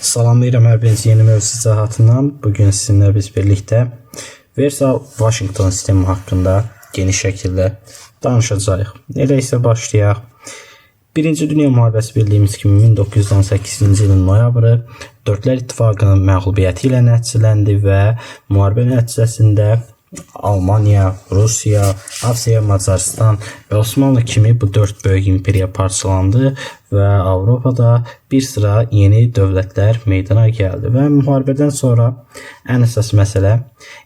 Salamlayıram hər birinizi yeni mövzu izahatından. Bugün sizinlə biz birlikdə Versal-Washington sistemi haqqında geniş şəkildə danışacağıq. Elə isə başlayaq. Birinci Dünya Müharibəsi bildiyimiz kimi 1918-ci ilin noyabrı Dörtlər İttifaqının məğlubiyyəti ilə nəticələndi və müharibə nəticəsində Almaniya, Rusiya, Avstriya, Macaristan və Osmanlı kimi bu dörd böyük imperiya parçalandı və Avropada bir sıra yeni dövlətlər meydana gəldi və müharibədən sonra ən əsas məsələ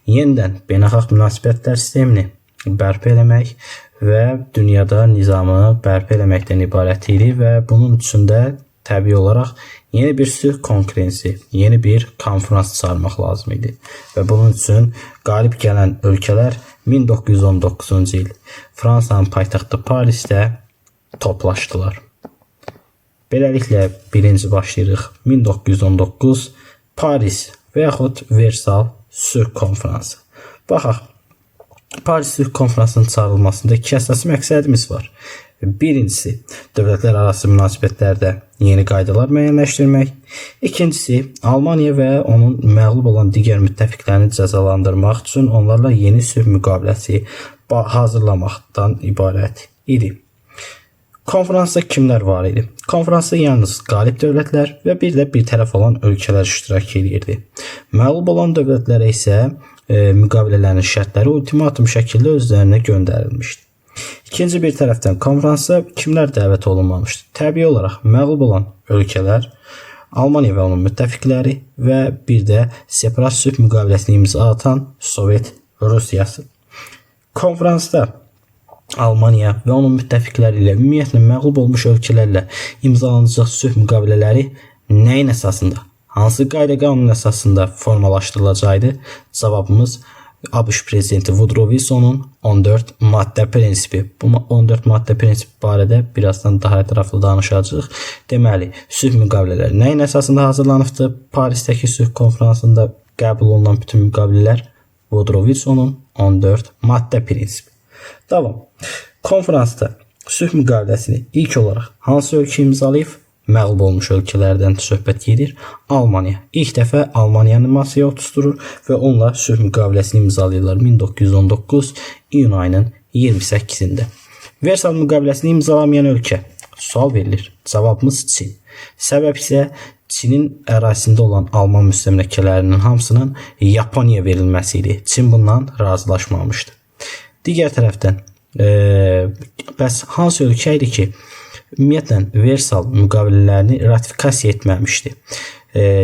yenidən beynəlxalq münasibətlər sistemini bərpa eləmək və dünyada nizamı bərpa eləməkdən ibarət idi və bunun üçün də təbii olaraq yeni bir sülh konferensi, yeni bir konferans çağırmaq lazım idi. Və bunun üçün qalib gələn ölkələr 1919-cu il Fransanın paytaxtı Parisdə toplaşdılar. Beləliklə birinci başlayırıq 1919 Paris və yaxud Versal sülh konferansı. Baxaq, Paris sülh konferansının çağırılmasında iki əsas məqsədimiz var. Birincisi, dövlətlər arası münasibətlərdə yeni qaydalar müəyyənləşdirmək. İkincisi, Almaniya və onun məğlub olan digər müttəfiqlərini cəzalandırmaq üçün onlarla yeni sülh müqaviləsi hazırlamaqdan ibarət idi. Konferansda kimlər var idi? Konferansda yalnız qalib dövlətlər və bir də bir tərəf olan ölkələr iştirak edirdi. Məğlub olan dövlətlərə isə müqavilələrin şərtləri ultimatum şəkildə özlərinə göndərilmişdi. İkinci bir tərəfdən konferansa kimlər dəvət olunmamışdı? Təbii olaraq məğlub olan ölkələr, Almaniya və onun müttəfiqləri və bir də separat sülh müqaviləsini imza atan Sovet Rusiyası. Konferansda Almaniya və onun müttəfiqləri ilə ümumiyyətlə məğlub olmuş ölkələrlə imzalanacaq sülh müqavilələri nəyin əsasında, hansı qayda qanun əsasında formalaşdırılacaqdı? Cavabımız ABŞ prezidenti Woodrow Wilson'un 14 maddə prinsipi. Bu 14 maddə prinsipi barədə birazdan daha ətraflı danışacağıq. Deməli, sülh müqavilələri nəyin əsasında hazırlanıbdı? Parisdəki sülh konferansında qəbul olunan bütün müqavilələr Woodrow Wilson'un 14 maddə prinsipi. Davam. Konferansda sülh müqaviləsini ilk olaraq hansı ölkə imzalayıb? Məğlub olmuş ölkələrdən söhbət gedir. Almaniya. İlk dəfə Almaniyanı masaya oturtdurur və onunla sülh müqaviləsini imzalayırlar 1919 iyun ayının 28-də. Versal müqaviləsini imzalamayan ölkə. Sual verilir. Cavabımız Çin. Səbəb isə Çinin ərazisində olan Alman müstəmləkələrinin hamısının Yaponiya verilməsi idi. Çin bundan razılaşmamışdı. Digər tərəfdən, bəs hansı ölkə idi ki, ümumiyyətlə Versal müqavilələrini ratifikasiya etməmişdi.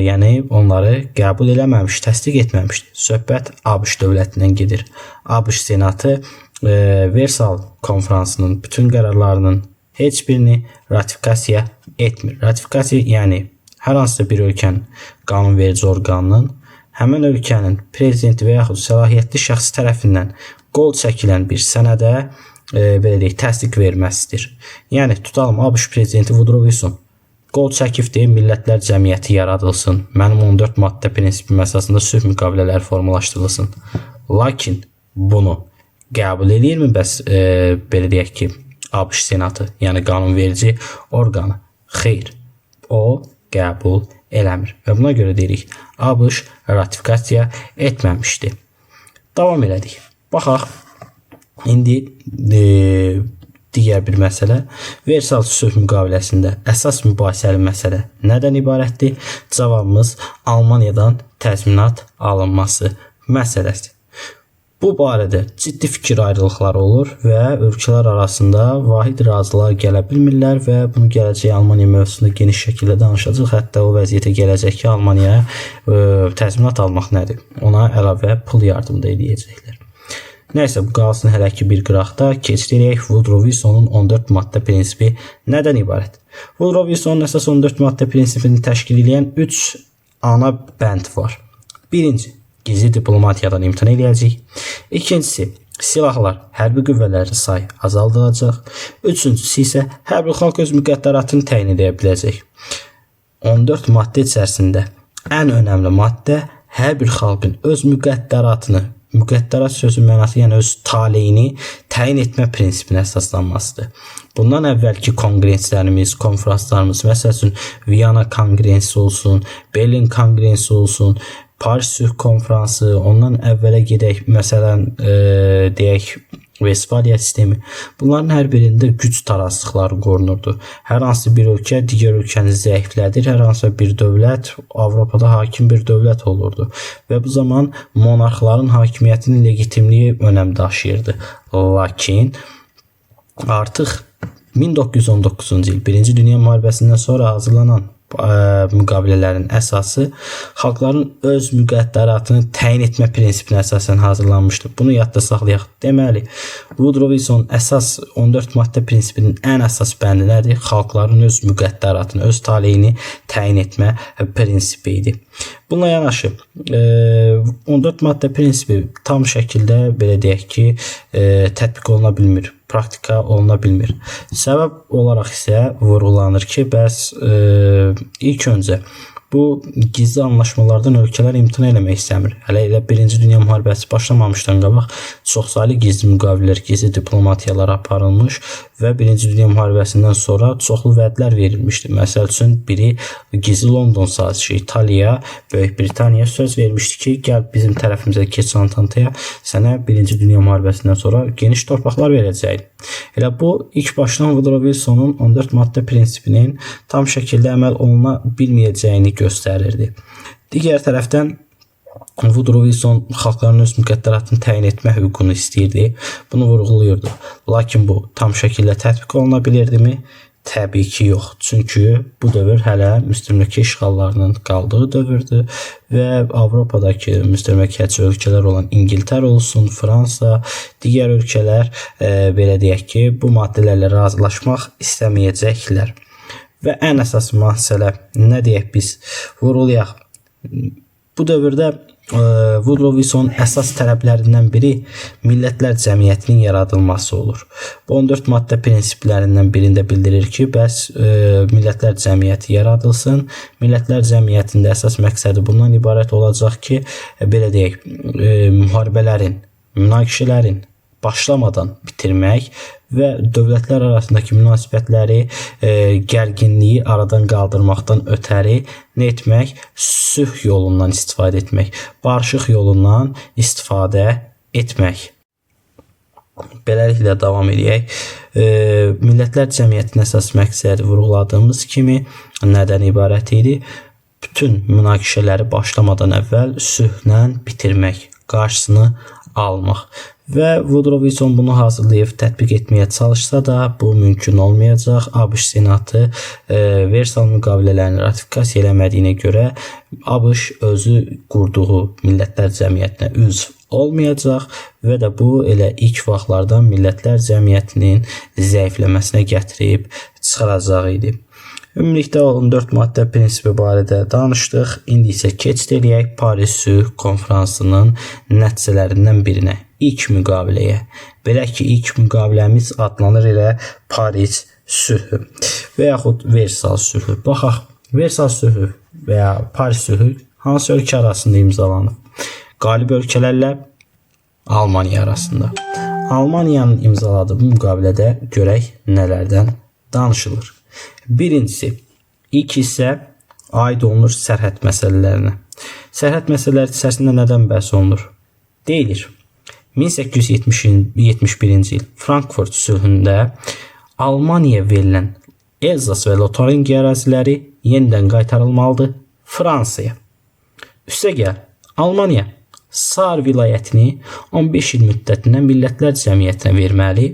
Yəni onları qəbul eləməmiş, təsdiq etməmişdi. Söhbət ABŞ dövlətindən gedir. ABŞ Senatı Versal konferansının bütün qərarlarının heç birini ratifikasiya etmir. Ratifikasiya yəni hər hansısa bir ölkənin qanunverici orqanının həmin ölkənin prezidenti və yaxud səlahiyyətli şəxs tərəfindən qol çəkilən bir sənədə belə deyək, təsdiq verməsidir. Yəni, tutalım, ABŞ prezidenti Woodrow Wilson qol çəkibdir, millətlər cəmiyyəti yaradılsın, mənim 14 maddə prinsipim əsasında sülh müqavilələri formalaşdırılsın. Lakin bunu qəbul edirmi bəs, belə deyək ki, ABŞ Senatı, yəni qanunverici orqanı? Xeyr, o qəbul eləmir. Və buna görə deyirik, ABŞ ratifikasiya etməmişdi. Davam elədik. Baxaq. İndi digər bir məsələ, Versal sülh müqaviləsində əsas mübahisəli məsələ nədən ibarətdir? Cavabımız Almaniyadan təzminat alınması məsələsi. Bu barədə ciddi fikir ayrılıqları olur və ölkələr arasında vahid razılığa gələ bilmirlər və bunu gələcək Almaniya mövzusunda geniş şəkildə danışacaq. Hətta o vəziyyətə gələcək ki, Almaniyaya təzminat almaq nədir? Ona əlavə pul yardım da edəcəklər. Nəysə, bu qalsın hələ ki bir qıraqda. Keçirik Woodrow Wilson'un 14 maddə prinsipi nədən ibarət? Woodrow Wilson'un əsas 14 maddə prinsipini təşkil edən 3 ana bənd var. Birinci, gizli diplomatiyadan imtina edəcək. İkincisi, silahlar, hərbi qüvvələrin sayı azaldılacaq. Üçüncüsü isə hərbi xalq öz müqəddəratını təyin edə biləcək. 14 maddə içərisində ən önəmli maddə hər bir xalqın öz müqəddəratını müqəddərat sözü mənası, yəni öz taleyini təyin etmə prinsipinə əsaslanmasıdır. Bundan əvvəlki konqrenslərimiz, konfranslarımız, məsəl üçün Viyana konqrensi olsun, Berlin konqrensi olsun, Paris sülh konfransı, ondan əvvələ gedək, məsələn, deyək, Vestfaliya sistemi. Bunların hər birində güc tarazlıqları qorunurdu. Hər hansı bir ölkə digər ölkəni zəiflədir, hər hansı bir dövlət Avropada hakim bir dövlət olurdu və bu zaman monarxların hakimiyyətinin legitimliyi önəm daşıyırdı. Lakin artıq 1919-cu il 1-ci Dünya müharibəsindən sonra hazırlanan müqavilələrin əsası xalqların öz müqəddəratını təyin etmə prinsipinə əsasən hazırlanmışdır. Bunu yadda saxlayaq. Deməli, Woodrow Wilson əsas 14 maddə prinsipinin ən əsas bəndi nədir? Xalqların öz müqəddəratını, öz taleyini təyin etmə prinsipi idi. Bununla yanaşı 14 maddə prinsipi tam şəkildə, belə deyək ki, tətbiq oluna bilmir, praktika oluna bilmir. Səbəb olaraq isə vurğulanır ki, bəs ilk öncə bu gizli anlaşmalardan ölkələr imtina eləmək istəmir. Hələ elə 1-ci Dünya müharibəsi başlamamışdan qabaq çoxsaylı gizli müqavilələr, gizli diplomatiyalar aparılmış və 1-ci Dünya müharibəsindən sonra çoxlu vədlər verilmişdi. Məsəl üçün biri gizli London sazişi. İtaliya, Böyük Britaniya söz vermişdi ki, gəl bizim tərəfimizə keç Antantaya, sənə 1-ci Dünya müharibəsindən sonra geniş torpaqlar verəcəyik. Elə bu ilk başdan Woodrow Wilsonun 14 maddə prinsipinin tam şəkildə əməl oluna bilməyəcəyini göstərirdi. Digər tərəfdən Woodrow Wilson xalqların öz müqəddəratını təyin etmə hüququnu istəyirdi. Bunu vurğulayırdı. Lakin bu tam şəkildə tətbiq oluna bilirdimi? Təbii ki, yox. Çünki bu dövr hələ müstəmləkə işğallarının qaldığı dövrdür və Avropadakı müstəmləkəçi ölkələr olan İngiltərə olsun, Fransa, digər ölkələr belə deyək ki, bu maddələrlə razılaşmaq istəməyəcəklər. Və ən əsas məsələ nə deyək biz vurğulayaq. Bu dövrdə Woodrow Wilson əsas tələblərindən biri millətlər cəmiyyətinin yaradılması olur. Bu 14 maddə prinsiplərindən birində bildirir ki, bəs millətlər cəmiyyəti yaradılsın. Millətlər cəmiyyətində əsas məqsədi bundan ibarət olacaq ki, belə deyək, müharibələrin, münaqişələrin başlamadan bitirmək və dövlətlər arasındakı münasibətləri, gərginliyi aradan qaldırmaqdan ötəri nə etmək? Sülh yolundan istifadə etmək, barışıq yolundan istifadə etmək. Beləliklə davam edək. Millətlər cəmiyyətinin əsas məqsədi vurğuladığımız kimi nədən ibarət idi? Bütün münaqişələri başlamadan əvvəl sülhlə bitirmək, qarşısını almaq. Və Woodrow Wilson bunu hazırlayıb tətbiq etməyə çalışsa da bu mümkün olmayacaq. ABŞ Senatı Versal müqavilələrini ratifikasiya eləmədiyinə görə ABŞ özü qurduğu millətlər cəmiyyətinə üzv olmayacaq və də bu elə ilk vaxtlardan millətlər cəmiyyətinin zəifləməsinə gətirib çıxaracaq idi. Ümumilikdə 14 maddə prinsipi barədə danışdıq. İndi isə keçid eləyək Paris sülh konfransının nəticələrindən birinə, ilk müqaviləyə. Belə ki, ilk müqaviləmiz adlanır elə Paris sülhü və yaxud Versal sülhü. Baxaq, Versal sülhü və ya Paris sülhü hansı ölkə arasında imzalanıb? Qalib ölkələrlə Almaniya arasında. Almaniyanın imzaladığı bu müqavilədə görək nələrdən danışılır. Birincisi, ilk hissə aid olunur sərhəd məsələlərinə. Sərhəd məsələləri içərisində nədən bəhs olunur? Deyilir, 1871-ci il Frankfurt sülhündə Almaniyaya verilən Elzas və Lotaringiya əraziləri yenidən qaytarılmalıdır Fransaya. Üstəgəl, Almaniya Saar vilayətini 15 il müddətində millətlər cəmiyyətinə verməli.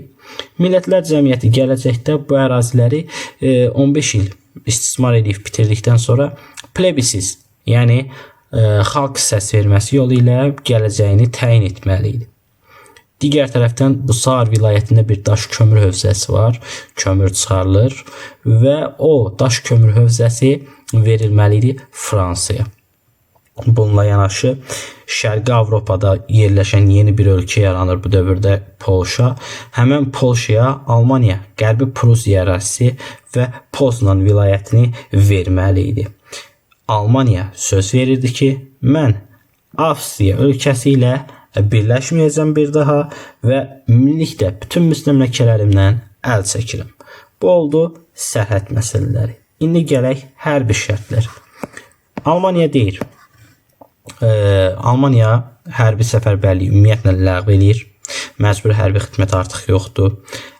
Millətlər cəmiyyəti gələcəkdə bu əraziləri 15 il istismar edib bitirdikdən sonra plebisiz, yəni xalq səs verməsi yolu ilə gələcəyini təyin etməli idi. Digər tərəfdən bu Saar vilayətində bir daş kömür hövzəsi var, kömür çıxarılır və o daş kömür hövzəsi verilməli idi Fransaya. Bununla yanaşı Şərqi Avropada yerləşən yeni bir ölkə yaranır bu dövrdə Polşa. Həmən Polşaya Almaniya, Qərbi Prusiya ərazisi və Poznan vilayətini verməli idi. Almaniya söz verirdi ki, mən Avstriya ölkəsi ilə birləşməyəcəm bir daha və millilikdə bütün müstəmləkələrimdən əl çəkirim. Bu oldu sərhəd məsələləri. İndi gələk hərbi şərtlər. Almaniya deyir, Almaniya hərbi səfərbərliyi ümumiyyətlə ləğv eləyir. Məcburi hərbi xidmət artıq yoxdur.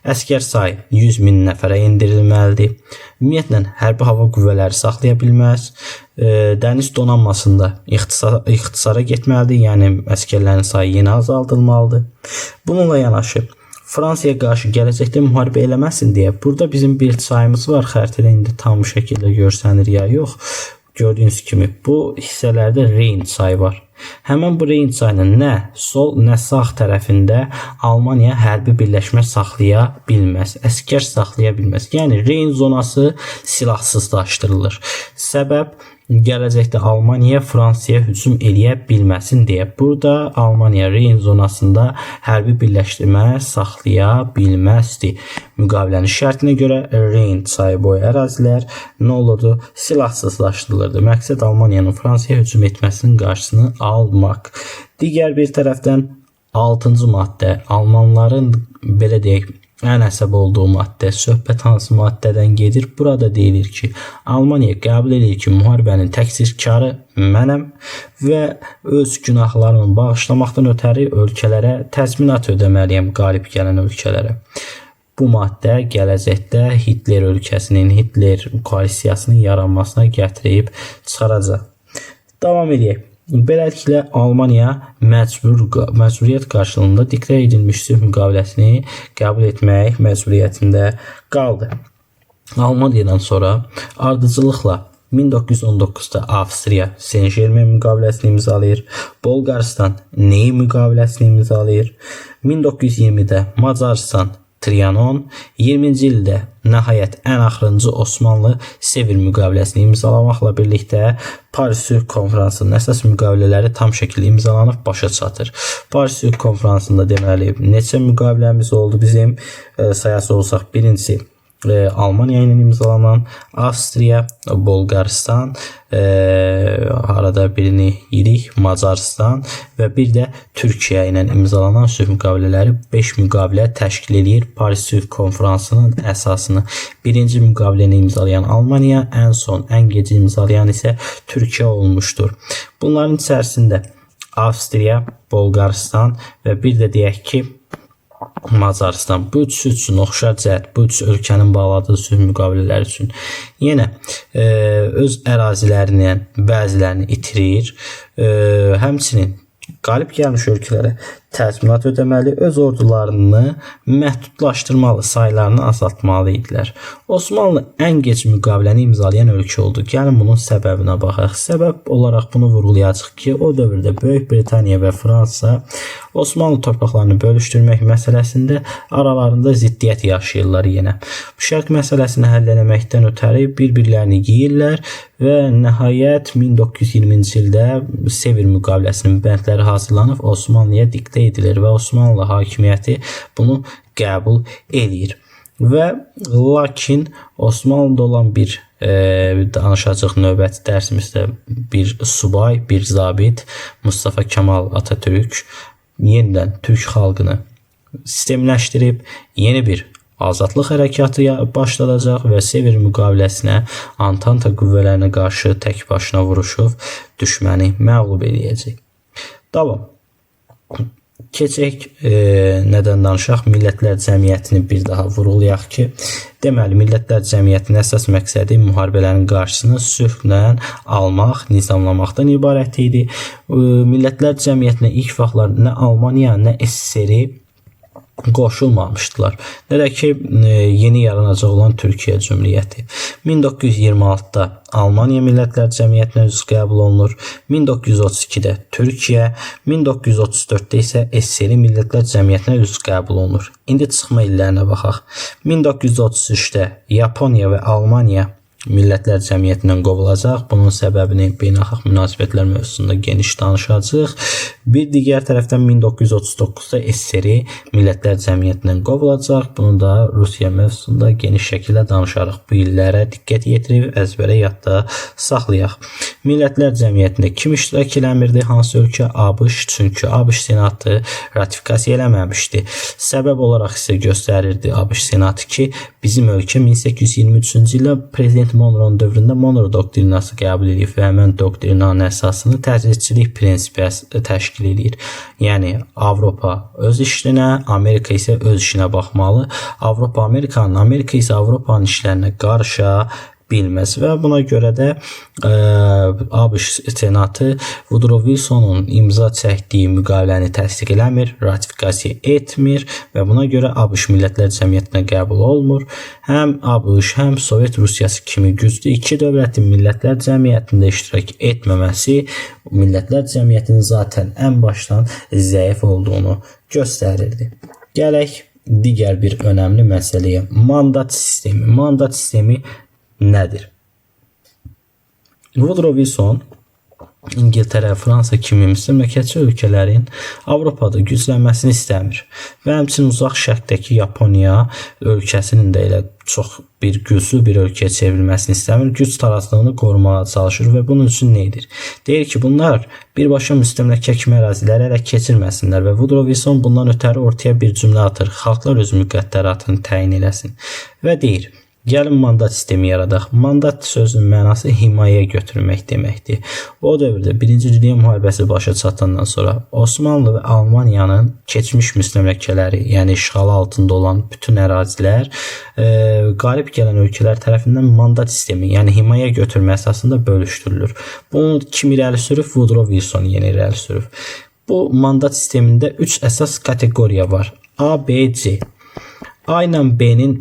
Əskər sayı 100.000 nəfərə endirilməlidir. Ümumiyyətlə hərbi hava qüvvələri saxlaya bilməz. Dəniz donanmasında ixtisara getməlidir. Yəni əskərlərin sayı yenə azaldılmalıdır. Bununla yanaşı Fransaya qarşı gələcəkdə müharibə eləməsin deyə burada bizim bir çayımız var. Xəritədə indi tam şəkildə görsənir ya yox. Gördüyünüz kimi bu hissələrdə Reyn çayı var. Həmən bu Reyn çayının nə sol, nə sağ tərəfində Almaniya hərbi birləşmə saxlaya bilməz, əskər saxlaya bilməz. Yəni Reyn zonası silahsızlaşdırılır. Səbəb gələcəkdə Almaniya Fransaya hücum eləyə bilməsin deyə. Burada Almaniya Reyn zonasında hərbi birləşdirmə saxlaya bilməzdi. Müqavilənin şərtinə görə Reyn çayı boyu ərazilər nə olurdu? Silahsızlaşdırılırdı. Məqsəd Almaniyanın Fransaya hücum etməsinin qarşısını almaq. Digər bir tərəfdən 6-cı maddə Almanların belə deyək ən əsəb olduğu maddə, söhbət hansı maddədən gedir? Burada deyilir ki, Almaniya qəbul edir ki, müharibənin təqsirkarı mənəm və öz günahlarımı bağışlamaqdan ötəri ölkələrə təzminat ödəməliyəm, qalib gələn ölkələrə. Bu maddə gələcəkdə Hitler ölkəsinin, Hitler koalisiyasının yaranmasına gətirib çıxaracaq. Davam edək. Beləliklə Almaniya məcburiyyət qarşılığında deklar edilmiş sülh müqaviləsini qəbul etmək məcburiyyətində qaldı. Almaniyadan sonra ardıcıllıqla 1919-da Avstriya Saint-Germain müqaviləsini imzalayır. Bolqarıstan Ney müqaviləsini imzalayır. 1920-də Macarıstan Trianon, 20-ci ildə nəhayət ən axırıncı Osmanlı Sevr müqaviləsini imzalamaqla birlikdə Paris Sülh Konfransının əsas müqavilələri tam şəkildə imzalanıb başa çatır. Paris Sülh Konfransında deməli neçə müqaviləmiz oldu bizim? Sayası olsaq birincisi Almaniya ilə imzalanan, Avstriya, Bolqarıstan, arada birini yedik, Macaristan və bir də Türkiyə ilə imzalanan sülh müqavilələri 5 müqavilə təşkil edir. Paris Sülh Konfransının əsasını. Birinci müqaviləni imzalayan Almaniya, ən son, ən gec imzalayan isə Türkiyə olmuşdur. Bunların içərisində Avstriya, Bolqarıstan və bir də deyək ki, Macaristan. Bu üçü üçün oxşar cəhət, bu üç ölkənin bağladığı sülh müqavilələri üçün yenə öz ərazilərinin bəzilərini itirir. Həmçinin qalib gəlmiş ölkələrə təzminat ödəməli, öz ordularını məhdudlaşdırmalı, saylarını azaltmalı idilər. Osmanlı ən gec müqaviləni imzalayan ölkə oldu. Gəlin bunun səbəbinə baxaq. Səbəb olaraq bunu vurğulayacaq ki, o dövrdə Böyük Britaniya və Fransa Osmanlı torpaqlarını bölüşdürmək məsələsində aralarında ziddiyyət yaşayırlar yenə. Bu şərt məsələsini həll etməkdən ötəri bir-birlərini yeyirlər və nəhayət 1920-ci ildə Sevr müqaviləsinin bəndləri hazırlanıb Osmanlıya diktə edilir və Osmanlı hakimiyyəti bunu qəbul edir. Və lakin Osmanlıda olan bir danışacaq növbəti dərsimizdə bir subay, bir zabit Mustafa Kemal Atatürk yenidən Türk xalqını sistemləşdirib yeni bir azadlıq hərəkatı başladacaq və Sevr müqaviləsinə Antanta qüvvələrinə qarşı tək başına vuruşub düşməni məğlub edəcək. Davam. Keçək nədən danışaq? Millətlər Cəmiyyətini bir daha vurğulayaq ki, deməli, Millətlər Cəmiyyətinin əsas məqsədi müharibələrin qarşısını sülhlə almaq, nizamlamaqdan ibarət idi. Millətlər Cəmiyyətinə ilk vaxtlar nə Almaniya, nə SSR qoşulmamışdılar. Nə də ki, yeni yaranacaq olan Türkiyə Cümhuriyyəti. 1926-da Almaniya Millətlər Cəmiyyətinə üzv qəbul olunur. 1932-də Türkiyə, 1934-də isə SSR Millətlər Cəmiyyətinə üzv qəbul olunur. İndi çıxma illərinə baxaq. 1933-də Yaponiya və Almaniya Millətlər Cəmiyyətindən qovulacaq. Bunun səbəbini beynəlxalq münasibətlər mövzusunda geniş danışacağıq. Bir digər tərəfdən 1939-da SSR Millətlər Cəmiyyətindən qovulacaq. Bunu da Rusiya mövzusunda geniş şəkildə danışarıq. Bu illərə diqqət yetirib əzbərə yadda saxlayaq. Millətlər Cəmiyyətində kim iştirak eləmirdi? Hansı ölkə? ABŞ. Çünki ABŞ Senatı ratifikasiya eləməmişdi. Səbəb olaraq isə göstərirdi ABC Senatı ki, bizim ölkə 1823-cü ildə Prezident Monroe'nun dövründə Monroe doktrinası qəbul edib və həmin doktrinanın əsasını təzyiqçilik prinsipi təşkil edir. Yəni Avropa öz işinə, Amerika isə öz işinə baxmalı. Amerika isə Avropanın işlərinə qarışa bilməz və buna görə də ABŞ Senatı Woodrow Wilsonun imza çəkdiyi müqaviləni təsdiq eləmir, ratifikasiya etmir və buna görə ABŞ Millətlər Cəmiyyətinə qəbul olmur. Həm ABŞ, həm Sovet Rusiyası kimi güclü iki dövlətin Millətlər Cəmiyyətində iştirak etməməsi Millətlər Cəmiyyətinin zaten ən başdan zəif olduğunu göstərirdi. Gələk digər bir önəmli məsələyə, mandat sistemi. Mandat sistemi nədir? Woodrow Wilson İngiltərə, Fransa kimi müstəmləkəçi ölkələrin Avropada güclənməsini istəmir və həmçinin uzaq şərqdəki Yaponiya ölkəsinin də elə çox bir güclü bir ölkəyə çevrilməsini istəmir. Güc tarazlığını qorumağa çalışır və bunun üçün nə edir? Deyir ki, bunlar birbaşa müstəmləkə kimi əraziləri ələ keçirməsinlər və Woodrow Wilson bundan ötəri ortaya bir cümlə atır. Xalqlar öz müqəddəratını təyin eləsin və deyir: gəlin mandat sistemi yaradaq. Mandat sözünün mənası himayəyə götürmək deməkdir. O dövrdə 1-ci Dünya müharibəsi başa çatandan sonra Osmanlı və Almaniyanın keçmiş müstəmləkələri, yəni işğalı altında olan bütün ərazilər qalib gələn ölkələr tərəfindən mandat sistemi, yəni himayəyə götürmə əsasında bölüşdürülür. Bunu kim irəli sürüb? Woodrow Wilson yeni irəli sürüb. Bu mandat sistemində 3 əsas kateqoriya var. A, B, C. A ilə B-nin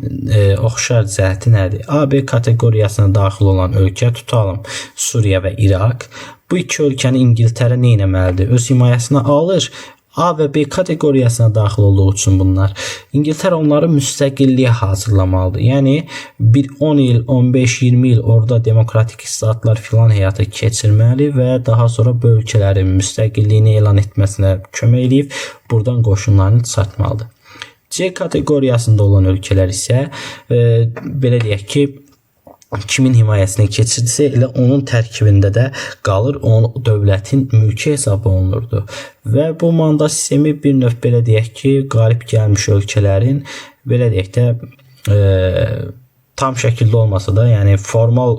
oxşar cəhəti nədir? A, B kateqoriyasına daxil olan ölkə tutalım Suriya və İraq. Bu iki ölkəni İngiltərə nə etməlidir? Öz himayəsinə alır. A və B kateqoriyasına daxil olduğu üçün bunlar İngiltərə onları müstəqilliyə hazırlamalıdır. Yəni bir 10 il, 15-20 il orada demokratik islahatlar filan həyata keçirməli və daha sonra bu ölkələrin müstəqilliyini elan etməsinə kömək edib buradan qoşunlarını çıxartmalıdır. C kateqoriyasında olan ölkələr isə belə deyək ki, kimin himayəsinə keçirdisə elə onun tərkibində də qalır, onun dövlətin mülki hesabı olunurdu. Və bu mandat sistemi bir növ belə deyək ki, qalib gəlmiş ölkələrin belə deyək də tam şəkildə olmasa da, yəni formal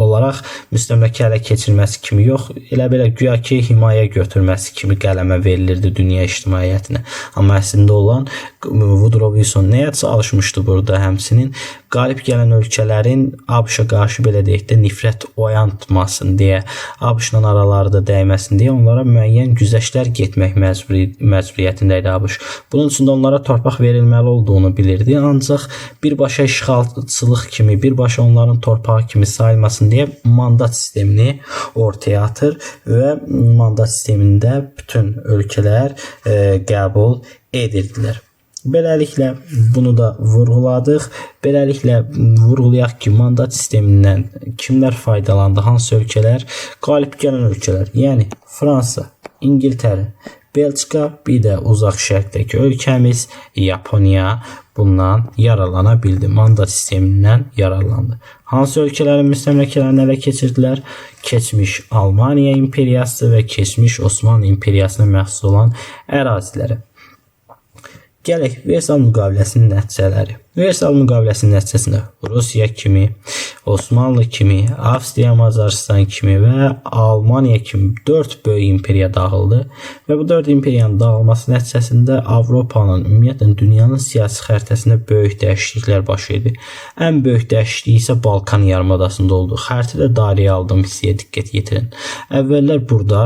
olaraq müstəmləkə ələ keçirməsi kimi yox, elə belə güya ki, himayə götürməsi kimi qələmə verilirdi dünya ictimaiyyətinə. Amma əslində olan Woodrow Wilson nəyə çalışmışdı burada? Həmçinin qalib gələn ölkələrin ABŞ-a qarşı belə deyək də nifrət oyatmasın deyə, ABŞ-la aralarda dəyməsin deyə onlara müəyyən güzəştlər getmək məcburiyyətində idi ABŞ. Bunun üçün də onlara torpaq verilməli olduğunu bilirdi. Ancaq birbaşa işğalçılıq kimi, birbaşa onların torpağı kimi sayılmasın deyə mandat sistemini ortaya atır və mandat sistemində bütün ölkələr qəbul edirdilər. Beləliklə bunu da vurğuladıq. Beləliklə vurğulayaq ki, mandat sistemindən kimlər faydalandı, hansı ölkələr? Qalib gələn ölkələr, yəni Fransa, İngiltərə, Belçika, bir də uzaq şərqdəki ölkəmiz Yaponiya bundan yararlana bildi. Mandat sistemindən yararlandı. Hansı ölkələrin müstəmləkələrini ələ keçirdilər? Keçmiş Almaniya imperiyası və keçmiş Osmanlı imperiyasına məxsus olan əraziləri. Gələk Versal müqaviləsinin nəticələri. Versal müqaviləsinin nəticəsində Rusiya kimi, Osmanlı kimi, Avstriya, Macaristan kimi və Almaniya kimi 4 böyük imperiya dağıldı və bu 4 imperiyanın dağılması nəticəsində Avropanın, ümumiyyətlə dünyanın siyasi xəritəsində böyük dəyişikliklər baş verdi. Ən böyük dəyişiklik isə Balkan yarımadasında oldu. Xəritədə dairəyə aldığım hissəyə diqqət yetirin. Əvvəllər burada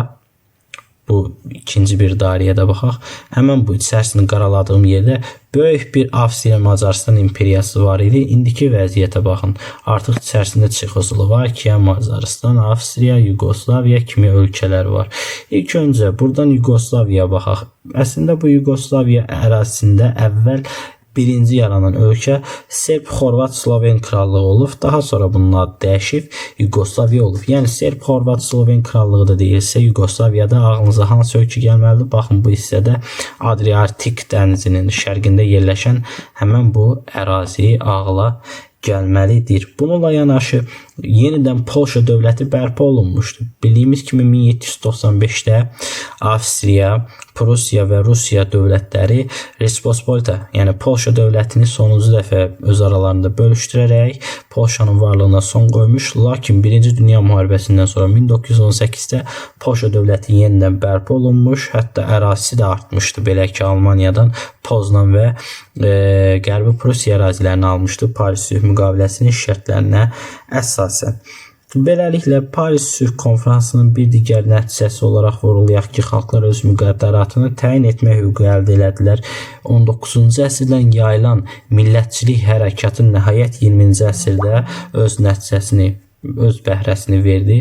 bu ikinci bir dairəyə də baxaq. Həmən bu içərisini qaraladığım yerdə böyük bir Avstriya Macaristan imperiyası var idi. İndiki vəziyyətə baxın. Artıq içərisində Çexoslovakiya, Macaristan, Avstriya, Yugoslaviya kimi ölkələr var. İlk öncə buradan Yugoslaviyaya baxaq. Əslində bu Yugoslaviya ərazisində əvvəl birinci yaranan ölkə Serb, Xorvat, Sloven krallığı olub. Daha sonra bunun adı dəyişib Yugoslaviya olub. Yəni Serb, Xorvat, Sloven krallığı da deyilsə Yugoslaviyada ağlınıza hansı ölkə gəlməlidir? Baxın bu hissədə Adriatik dənizinin şərqində yerləşən həmən bu ərazi ağla gəlməlidir. Bununla yanaşı yenidən Polşa dövləti bərpa olunmuşdu. Bildiyimiz kimi 1795-də Avstriya, Prusiya və Rusiya dövlətləri Respospolita, yəni Polşa dövlətini sonuncu dəfə öz aralarında bölüşdürərək Polşanın varlığına son qoymuş. Lakin 1-ci Dünya müharibəsindən sonra 1918-də Polşa dövləti yenidən bərpa olunmuş, hətta ərazisi də artmışdı. Belə ki, Almaniyadan Poznan və Qərbi Prusiya ərazilərini almışdı Paris sülh müqaviləsinin şərtlərinə əsasən. Beləliklə, Paris sülh konfransının bir digər nəticəsi olaraq vurğulayaq ki, xalqlar öz müqəddəratını təyin etmək hüququ əldə elədilər. 19-cu əsrdən yayılan millətçilik hərəkatı nəhayət 20-ci əsrdə öz nəticəsini, öz bəhrəsini verdi.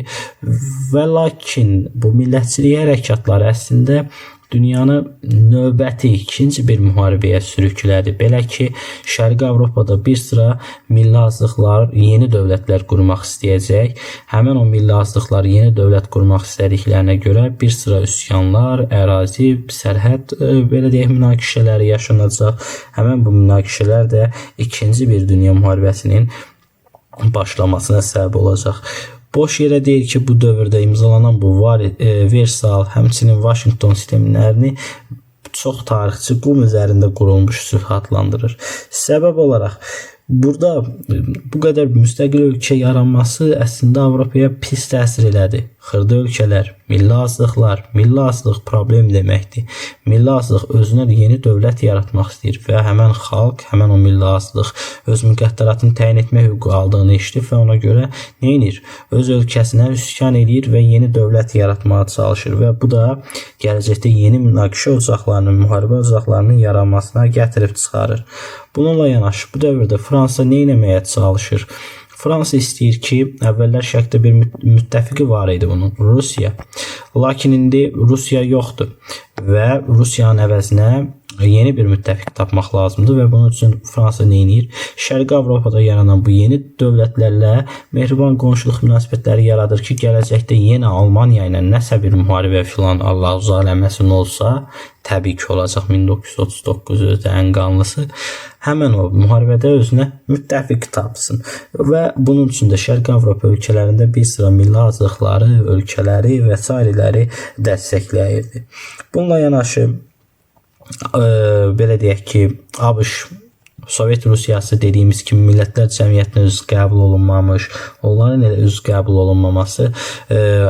Və lakin bu millətçilik hərəkatları əslində dünyanı növbəti ikinci bir müharibəyə sürüklədi. Belə ki, Şərqi Avropada bir sıra milli azlıqlar, yeni dövlətlər qurmaq istəyəcək. Həmin o milli azlıqlar yeni dövlət qurmaq istədiklərinə görə bir sıra üsyanlar, ərazi, sərhəd, belə deyək, münaqişələri yaşanacaq. Həmin bu münaqişələr də ikinci bir dünya müharibəsinin başlamasına səbəb olacaq. Boş yerə deyil ki, bu dövrdə imzalanan bu Versal, həmçinin Vaşinqton sistemlərini çox tarixçi qum üzərində qurulmuş sülh adlandırır. Səbəb olaraq burada bu qədər müstəqil ölkə yaranması əslində Avropaya pis təsir elədi. Xırda ölkələr, milli azlıq problem deməkdir. Milli azlıq özünə yeni dövlət yaratmaq istəyir və həmən xalq, həmən o milli azlıq öz müqəddəratını təyin etmək hüququ aldığını eşidib və ona görə nə edir? Öz ölkəsinə üsyan edir və yeni dövlət yaratmağa çalışır və bu da gələcəkdə yeni münaqişə ocaqlarının, müharibə ocaqlarının yaranmasına gətirib çıxarır. Bununla yanaşı bu dövrdə Fransa nə etməyə çalışır? Fransa istəyir ki, əvvəllər şərqdə bir müttəfiqi var idi bunun, Rusiya. Lakin indi Rusiya yoxdur və Rusiyanın əvəzinə yeni bir müttəfiq tapmaq lazımdır və bunun üçün Fransa nə edir? Şərqi Avropada yaranan bu yeni dövlətlərlə mehriban qonşuluq münasibətləri yaradır ki, gələcəkdə yenə Almaniya ilə nəsə bir müharibə filan, Allah uzaq eləməsin olsa, təbii ki olacaq 1939 özdə ən qanlısı. Həmən o müharibədə özünə müttəfiq tapsın və bunun üçün də Şərqi Avropa ölkələrində bir sıra milli azlıqları, ölkələri və s. dəstəkləyirdi. Bununla yanaşı belə deyək ki, ABŞ, Sovet Rusiyası dediyimiz kimi millətlər cəmiyyətinə üzv qəbul olunmamış, onların elə üzv qəbul olunmaması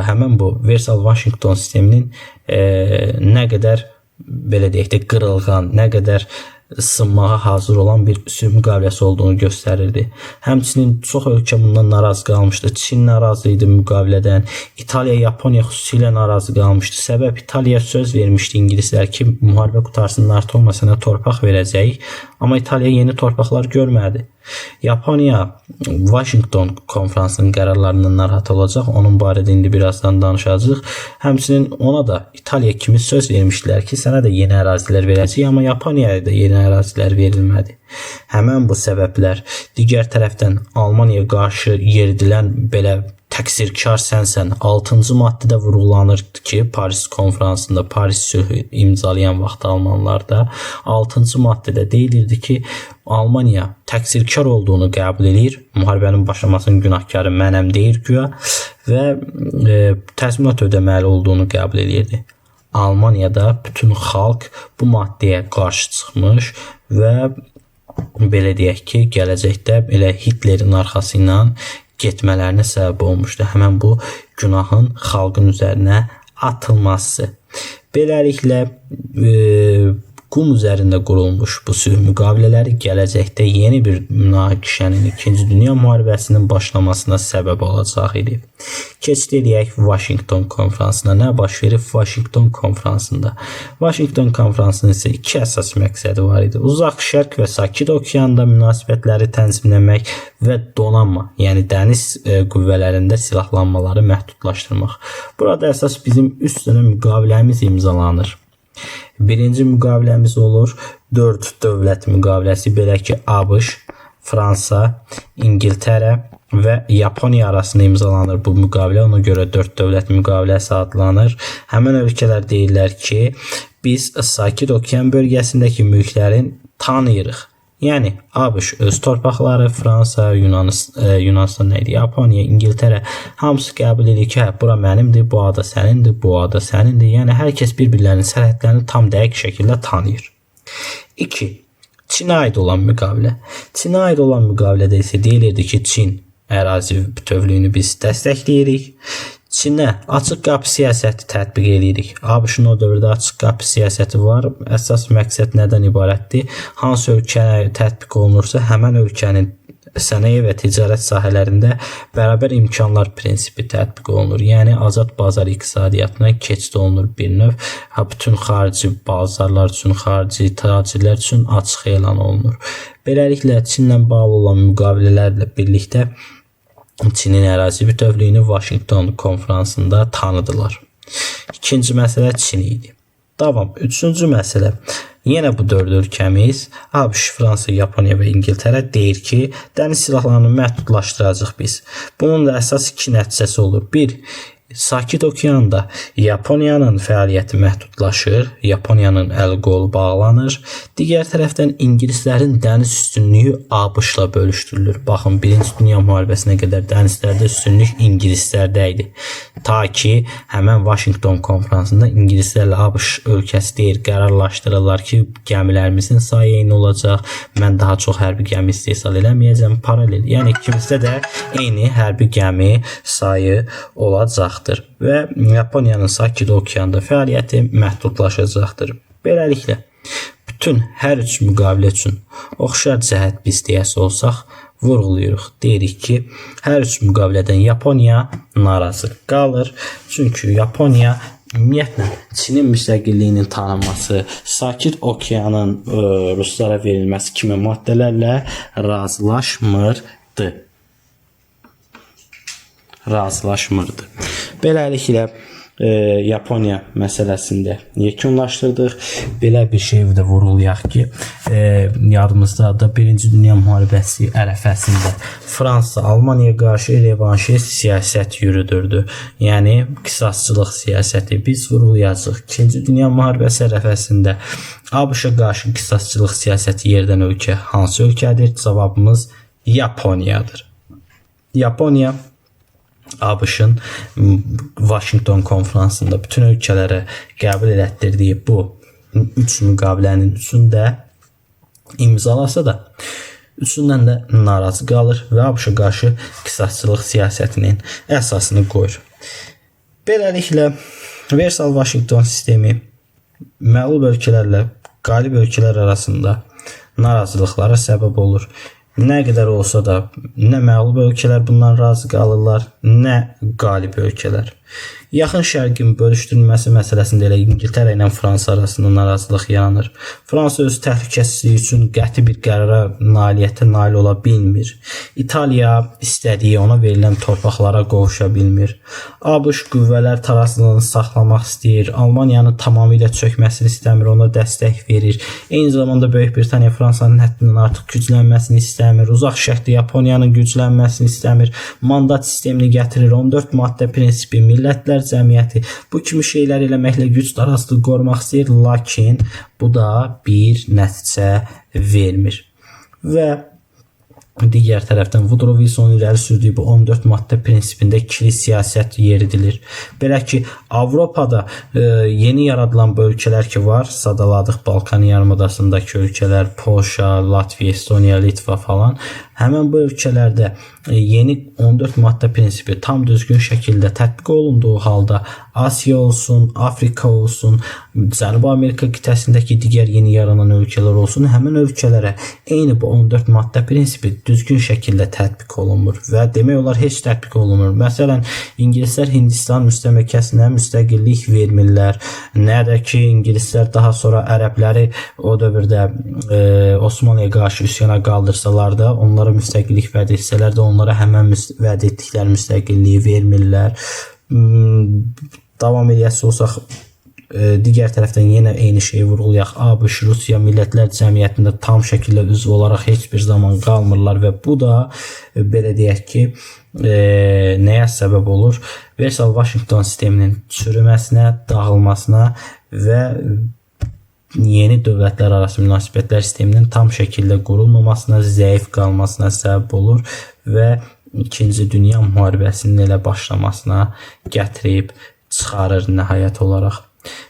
həmən bu Versal-Vaşinqton sisteminin nə qədər belə deyək də qırılğan, nə qədər sınmağa hazır olan bir sülh müqaviləsi olduğunu göstərirdi. Həmçinin çox ölkə bundan narazı qalmışdı. Çin narazı idi müqavilədən. İtaliya, Yaponiya xüsusilə narazı qalmışdı. Səbəb İtaliya söz vermişdi ingilislər ki, müharibə qutarsın, NATO olmasına torpaq verəcəyik. Amma İtaliya yeni torpaqlar görmədi. Yaponiya Vaşinqton konfransının qərarlarından narahat olacaq. Onun barədə indi birazdan danışacağıq. Həmçinin ona da İtaliya kimi söz vermişdilər ki, sənə də yeni ərazilər verəcəyik, amma Yaponiyaya da yeni ərazilər verilmədi. Həmən bu səbəblər digər tərəfdən Almaniyaya qarşı yeridilən belə təqsirkar sənsən 6-cı maddədə vurğulanırdı ki, Paris konfransında, Paris sülhü imzalayan vaxt almanlarda 6-cı maddədə deyilirdi ki, Almaniya təqsirkar olduğunu qəbul edir, müharibənin başlamasının günahkarı mənəm deyir güya və təzminat ödəməli olduğunu qəbul edirdi. Almaniyada bütün xalq bu maddəyə qarşı çıxmış və belə deyək ki, gələcəkdə elə Hitlerin arxası ilə getmələrinə səbəb olmuşdu. Həmən bu günahın xalqın üzərinə atılması. Beləliklə, qum üzərində qurulmuş bu sülh müqavilələri gələcəkdə yeni bir münaqişənin, 2-ci Dünya müharibəsinin başlamasına səbəb olacaq idi. Keçid edək Vaşinqton konfransına. Nə baş verib Vaşinqton konfransında? Vaşinqton konfransının isə 2 əsas məqsədi var idi. Uzaq Şərq və Sakit Okeanda münasibətləri tənzimləmək və donanma, yəni dəniz qüvvələrində silahlanmaları məhdudlaşdırmaq. Burada əsas bizim üst dönəm müqaviləmiz imzalanır. Birinci müqaviləmiz olur 4 dövlət müqaviləsi, belə ki, ABŞ, Fransa, İngiltərə və Yaponiya arasında imzalanır bu müqavilə. Ona görə 4 dövlət müqaviləsi adlanır. Həmin ölkələr deyirlər ki, biz Sakit Okean bölgəsindəki mülklərin tanıyırıq Yəni ABŞ öz torpaqları, Fransa, Yunanistan nə idi, Yaponiya, İngiltərə hamısı qəbul edir ki, bura mənimdir, bu ada sənindir, bu ada sənindir. Yəni hər kəs bir-birlərinin sərhədlərini tam dəqiq şəkildə tanıyır. 2. Çinə aid olan müqavilə. Çinə aid olan müqavilədə isə deyilirdi ki, Çin ərazi bütövlüyünü biz dəstəkləyirik. Çinə açıq qapı siyasəti tətbiq edirik. ABŞ-ın o dövrdə açıq qapı siyasəti var. Əsas məqsəd nədən ibarətdir? Hansı ölkəyə tətbiq olunursa, həmən ölkənin sənaye və ticarət sahələrində bərabər imkanlar prinsipi tətbiq olunur. Yəni azad bazar iqtisadiyyatına keçid olunur bir növ. Bütün xarici bazarlar üçün, xarici tacirlər üçün açıq elan olunur. Beləliklə Çinlə bağlı olan müqavilələrlə birlikdə Çinin ərazi bütövlüyünü Vaşinqton konfransında tanıdılar. İkinci məsələ Çin idi. Davam. Üçüncü məsələ. Yenə bu dörd ölkəmiz ABŞ, Fransa, Yaponiya və İngiltərə deyir ki, dəniz silahlarını məhdudlaşdıracağıq biz. Bunun da əsas iki nəticəsi olur. Bir, Sakit Okeanda Yaponiyanın fəaliyyəti məhdudlaşır, Yaponiyanın əl-qolu bağlanır. Digər tərəfdən İngilislərin dəniz üstünlüyü ABŞ-la bölüşdürülür. Baxın, 1-ci Dünya müharibəsinə qədər dənizlərdə üstünlük İngilislərdə idi. Ta ki, həmən Vaşinqton konfransında İngilislərlə ABŞ ölkəsi deyir, qərarlaşdırırlar ki, gəmilərimizin sayı eyni olacaq, mən daha çox hərbi gəmi istehsal eləməyəcəm, paralel. Yəni ikimizdə də eyni hərbi gəmi sayı olacaq. Və Yaponiyanın Sakit Okeanda fəaliyyəti məhdudlaşacaqdır. Beləliklə, bütün hər üç müqavilə üçün oxşar cəhət biz deyəsi olsaq, vurğulayırıq. Deyirik ki, hər üç müqavilədən Yaponiya narazı qalır. Çünki Yaponiya ümumiyyətlə Çinin müstəqilliyinin tanınması, Sakit Okeanın Ruslara verilməsi kimi maddələrlə razılaşmırdı. Beləliklə Yaponiya məsələsində yekunlaşdırdıq. Belə bir şey də vurğulayaq ki, yadımızda da 1-ci Dünya müharibəsi ərəfəsində Fransa Almaniyaya qarşı revanşist siyasət yürüdürdü. Yəni qisasçılıq siyasəti biz vurğulayacağıq. 2-ci Dünya müharibəsi ərəfəsində ABŞ-a qarşı qisasçılıq siyasəti yerdən ölkə hansı ölkədir? Cavabımız Yaponiyadır. Yaponiya ABŞ-ın Vaşinqton konfransında bütün ölkələrə qəbul elətdirdiyi bu üç müqavilənin üçündə imzalasa da üçündən də narazı qalır və ABŞ-a qarşı qisasçılıq siyasətinin əsasını qoyur. Beləliklə Versal-Vaşinqton sistemi məğlub ölkələrlə qalib ölkələr arasında narazılıqlara səbəb olur. Nə qədər olsa da nə məğlub ölkələr bundan razı qalırlar, nə qalib ölkələr. Yaxın Şərqin bölüşdürülməsi məsələsində elə İngiltərə ilə Fransa arasında narazılıq yaranır. Fransa öz təhlükəsizliyi üçün qəti bir qərara, nailiyyətə nail ola bilmir. İtaliya istədiyi ona verilən torpaqlara qovuşa bilmir. ABŞ qüvvələr tarazlığını saxlamaq istəyir. Almaniyanın tamamilə çökməsini istəmir, ona dəstək verir. Eyni zamanda Böyük Britaniya Fransanın həddindən artıq güclənməsini istəmir. Uzaq Şərqdə Yaponiyanın güclənməsini istəmir. Mandat sistemini gətirir. 14 maddə prinsipi, millətlər cəmiyyəti bu kimi şeylər eləməklə güc tarazlığı qorumaq istəyir, lakin bu da bir nəticə vermir. Və digər tərəfdən Woodrow Wilson irəli sürdüyü bu 14 maddə prinsipində ikili siyasət yeridilir. Belə ki, Avropada yeni yaradılan bu ölkələr ki var, sadaladıq Balkan yarımadasındakı ölkələr, Polşa, Latviya, Estoniya, Litva falan. Həmən bu ölkələrdə yeni 14 maddə prinsipi tam düzgün şəkildə tətbiq olunduğu halda Asiya olsun, Afrika olsun, Cənubi Amerika qitəsindəki digər yeni yaranan ölkələr olsun, həmin ölkələrə eyni bu 14 maddə prinsipi düzgün şəkildə tətbiq olunmur və demək olar heç tətbiq olunmur. Məsələn, İngilislər Hindistan müstəmləkəsinə müstəqillik vermirlər. Nə də ki, İngilislər daha sonra ərəbləri o dövrdə Osmanlıya qarşı üsyana qaldırsalar da, onlara müstəqillik vəd etsələr də onlara həmən vəd etdikləri müstəqilliyi vermirlər. Davam edəcək olsaq, digər tərəfdən yenə eyni şeyi vurğulayaq. ABŞ, Rusiya millətlər cəmiyyətində tam şəkildə üzv olaraq heç bir zaman qalmırlar və bu da belə deyək ki, nəyə səbəb olur? Versal-Vaşinqton sisteminin çürüməsinə, dağılmasına və yeni dövlətlər arası münasibətlər sisteminin tam şəkildə qurulmamasına, zəif qalmasına səbəb olur və 2-ci Dünya müharibəsinin elə başlamasına gətirib çıxarır nəhayət olaraq.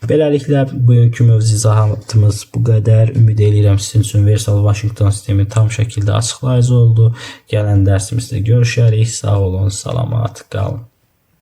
Beləliklə bugünkü mövzu izahatımız bu qədər. Ümid edirəm sizin üçün Versal-Vaşinqton sistemi tam şəkildə açıqlayıcı oldu. Gələn dərsimizdə görüşərik. Sağ olun, salamat qalın.